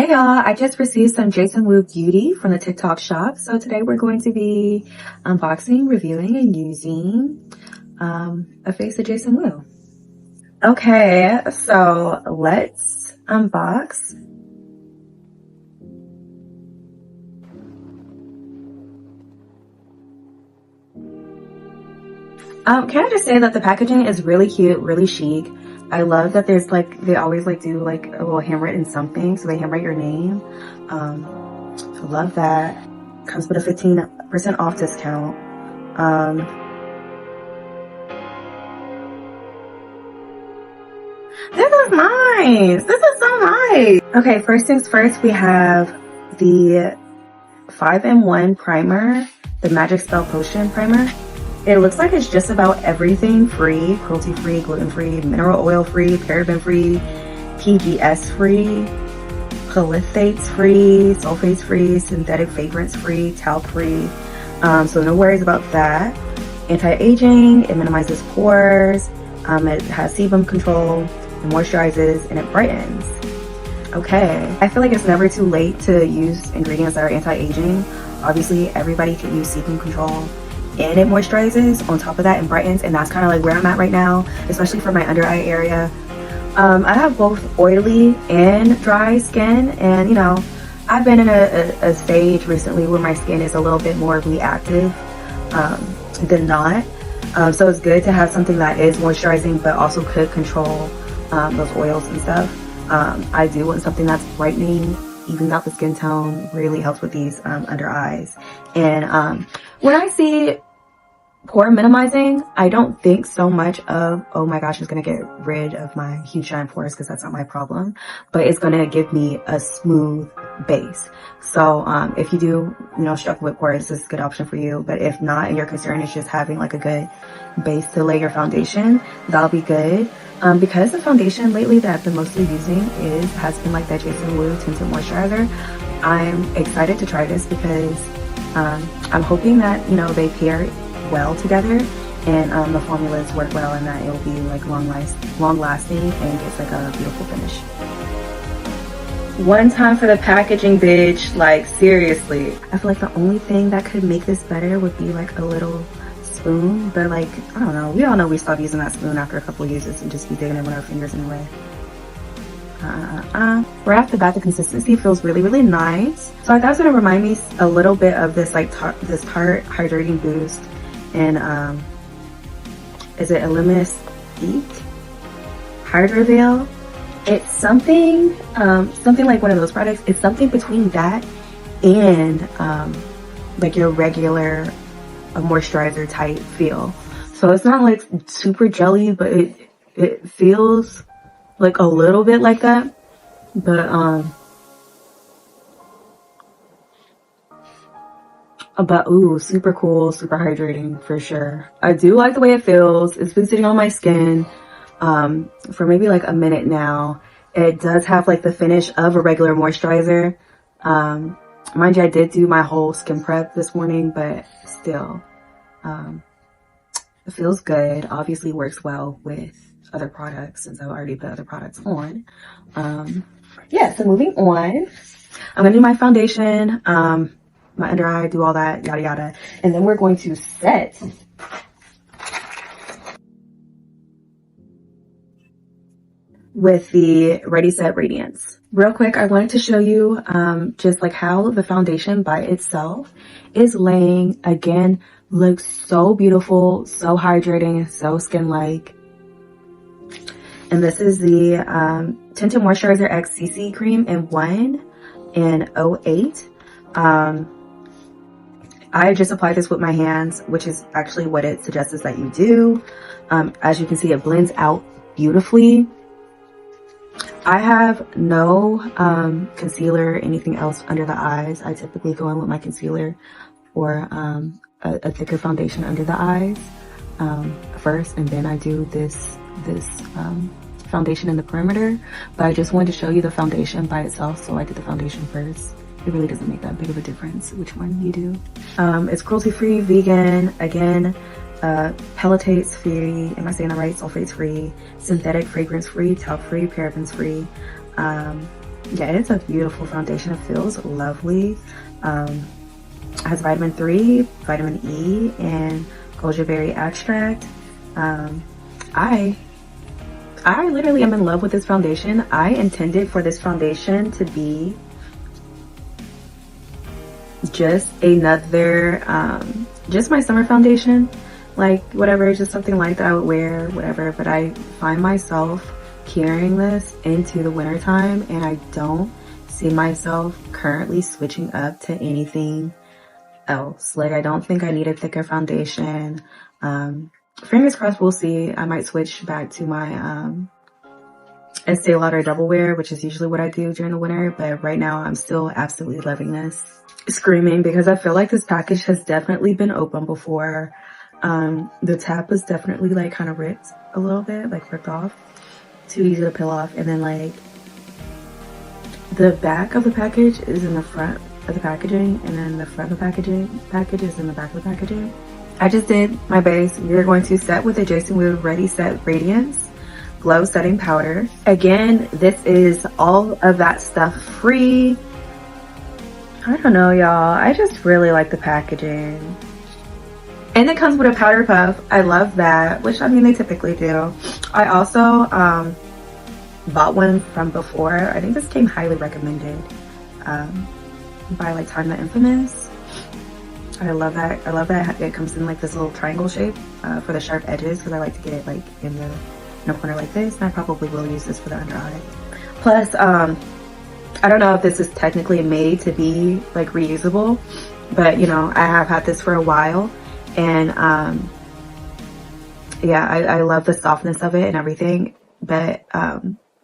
Hey y'all, I just received some Jason Wu beauty from the TikTok shop. So today we're going to be unboxing, reviewing, and using a face of Jason Wu. Okay, so let's unbox. Can I just say that the packaging is really cute, really chic. I love that there's like, they always like do like a little handwritten something, so they handwrite your name. So love that. Comes with a 15% off discount. This is nice. This is so nice. Okay, first things first, we have the 5-in-1 primer, the Magic Spell Potion primer. It looks like it's just about everything free, cruelty-free, gluten-free, mineral oil-free, paraben-free, PGS-free, phtalates-free, sulfates-free, synthetic fragrance-free, talc-free. So no worries about that. Anti-aging, it minimizes pores, it has sebum control, it moisturizes, and it brightens. Okay, I feel like it's never too late to use ingredients that are anti-aging. Obviously, everybody can use sebum control, and it moisturizes on top of that and brightens, and that's kind of like where I'm at right now, especially for my under eye area. I have both oily and dry skin, and you know, I've been in a stage recently where my skin is a little bit more reactive than not. So it's good to have something that is moisturizing but also could control those oils and stuff. I do want something that's brightening, evens out the skin tone, really helps with these under eyes. And when I see pore minimizing, I don't think so much of, oh my gosh, it's going to get rid of my huge giant pores, because that's not my problem, but it's going to give me a smooth base. So if you do, you know, struggle with pores, this is a good option for you. But if not, and your concern is just having like a good base to lay your foundation, that'll be good. Because the foundation lately that I've been mostly using has been like that Jason Wu tinted moisturizer. I'm excited to try this because I'm hoping that, you know, they pair well together, and the formulas work well, and that it will be like long lasting and it's like a beautiful finish. One time for the packaging, bitch. Like seriously, I feel like the only thing that could make this better would be like a little spoon, but like I don't know, we all know we stopped using that spoon after a couple of uses and just be digging in with our fingers anyway. Right off the bat, the consistency feels really, really nice. So I thought it was gonna remind me a little bit of this like Tarte hydrating boost, and is it Itsalisparks Hydra Veil? It's something like one of those products. It's something between that and like your regular moisturizer type feel. So it's not like super jelly, but it feels like a little bit like that. But ooh, super cool, super hydrating for sure. I do like the way it feels. It's been sitting on my skin for maybe like a minute now. It does have like the finish of a regular moisturizer. Mind you, I did do my whole skin prep this morning, but still, it feels good. Obviously works well with other products since I've already put other products on. Yeah, so moving on, I'm gonna do my foundation, my under eye, do all that, yada yada, and then we're going to set with the Ready Set Radiance. Real quick, I wanted to show you just like how the foundation by itself is laying. Again, looks so beautiful, so hydrating, so skin-like. And this is the Tinted Moisturizer X CC Cream in 1 and 08. I just applied this with my hands, which is actually what it suggests that you do. As you can see, it blends out beautifully. I have no concealer, anything else under the eyes. I typically go in with my concealer or a thicker foundation under the eyes first, and then I do this foundation in the perimeter. But I just wanted to show you the foundation by itself, so I did the foundation first. It really doesn't make that big of a difference which one you do. It's cruelty-free, vegan, again, phtalates free, am I saying that right? Sulfates free, synthetic fragrance free, talc free, parabens free. Yeah, it's a beautiful foundation. It feels lovely. It has vitamin 3, vitamin E, and goji berry extract. I literally am in love with this foundation. I intended for this foundation to be just another, just my summer foundation. Like, whatever, just something light that I would wear, whatever. But I find myself carrying this into the winter time, and I don't see myself currently switching up to anything else. Like, I don't think I need a thicker foundation. Fingers crossed, we'll see. I might switch back to my Estee Lauder Double Wear, which is usually what I do during the winter. But right now, I'm still absolutely loving this. Screaming because I feel like this package has definitely been opened before. The top was definitely like kind of ripped a little bit, like ripped off. Too easy to peel off. And then like the back of the package is in the front of the packaging, and then the front of the package is in the back of the packaging. I just did my base. We're going to set with the Jason Wood Ready Set Radiance Glow Setting Powder. Again, this is all of that stuff free. I don't know, y'all. I just really like the packaging. And it comes with a powder puff. I love that, which I mean, they typically do. I also bought one from before. I think this came highly recommended by like Time the Infamous. I love that. I love that it comes in like this little triangle shape for the sharp edges, because I like to get it like in a corner like this. And I probably will use this for the under eye. Plus, I don't know if this is technically made to be like reusable, but you know, I have had this for a while, and yeah, I love the softness of it and everything. But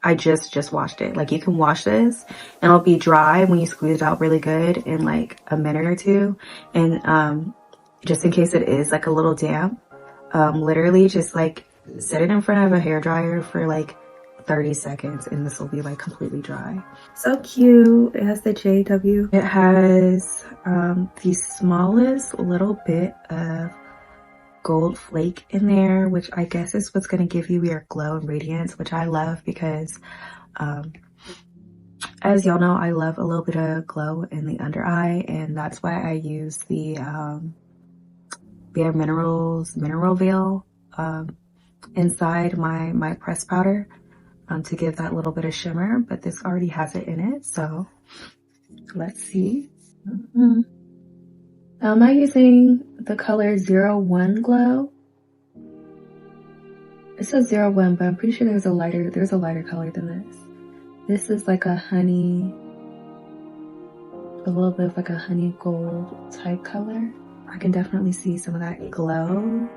I just washed it. Like, you can wash this and it'll be dry when you squeeze it out really good in like a minute or two. And just in case it is like a little damp, literally just like set it in front of a hairdryer for like 30 seconds and this will be like completely dry. So cute. It has the JW. It has the smallest little bit of gold flake in there, which I guess is what's going to give you your glow and radiance, which I love because as y'all know, I love a little bit of glow in the under eye, and that's why I use the Bare Minerals Mineral Veil inside my pressed powder to give that little bit of shimmer, but this already has it in it, so let's see. Am I using the color 01 Glow? It says 01, but I'm pretty sure there's a lighter color than this. This is like a honey, a little bit of like a honey gold type color. I can definitely see some of that glow.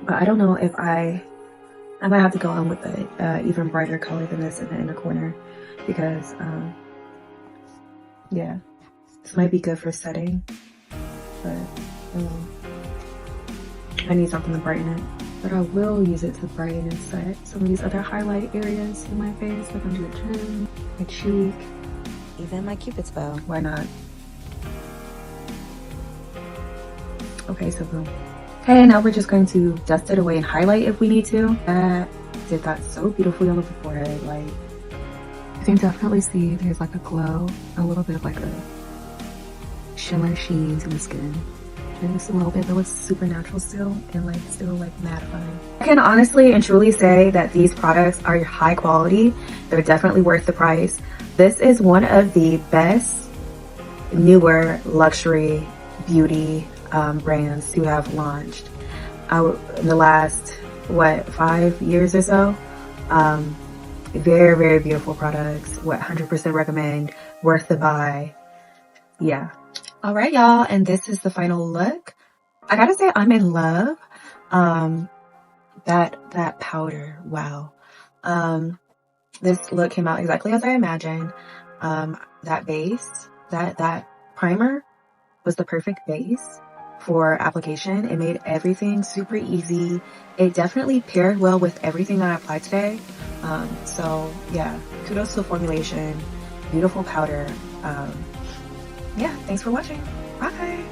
But I don't know if I might have to go on with an even brighter color than this in the inner corner, because yeah, this might be good for setting, but I need something to brighten it. But I will use it to brighten and set some of these other highlight areas in my face, like under the chin, my cheek, even my Cupid's bow. Why not? Okay, so boom. Okay, now we're just going to dust it away and highlight if we need to. That did that so beautifully on the forehead. Like, you can definitely see there's like a glow, a little bit of like a shimmer sheen to the skin. Just a little bit, though it's super natural still, and like still like mattifying. I can honestly and truly say that these products are high quality. They're definitely worth the price. This is one of the best newer luxury beauty brands to have launched in the last, what, 5 years or so. Very, very beautiful products. 100% recommend, worth the buy. Yeah. All right, y'all, and this is the final look. I gotta say, I'm in love. That powder, wow. This look came out exactly as I imagined. That base, that primer was the perfect base for application. It made everything super easy. It definitely paired well with everything that I applied today. So yeah, kudos to the formulation. Beautiful powder. Yeah, thanks for watching. Bye.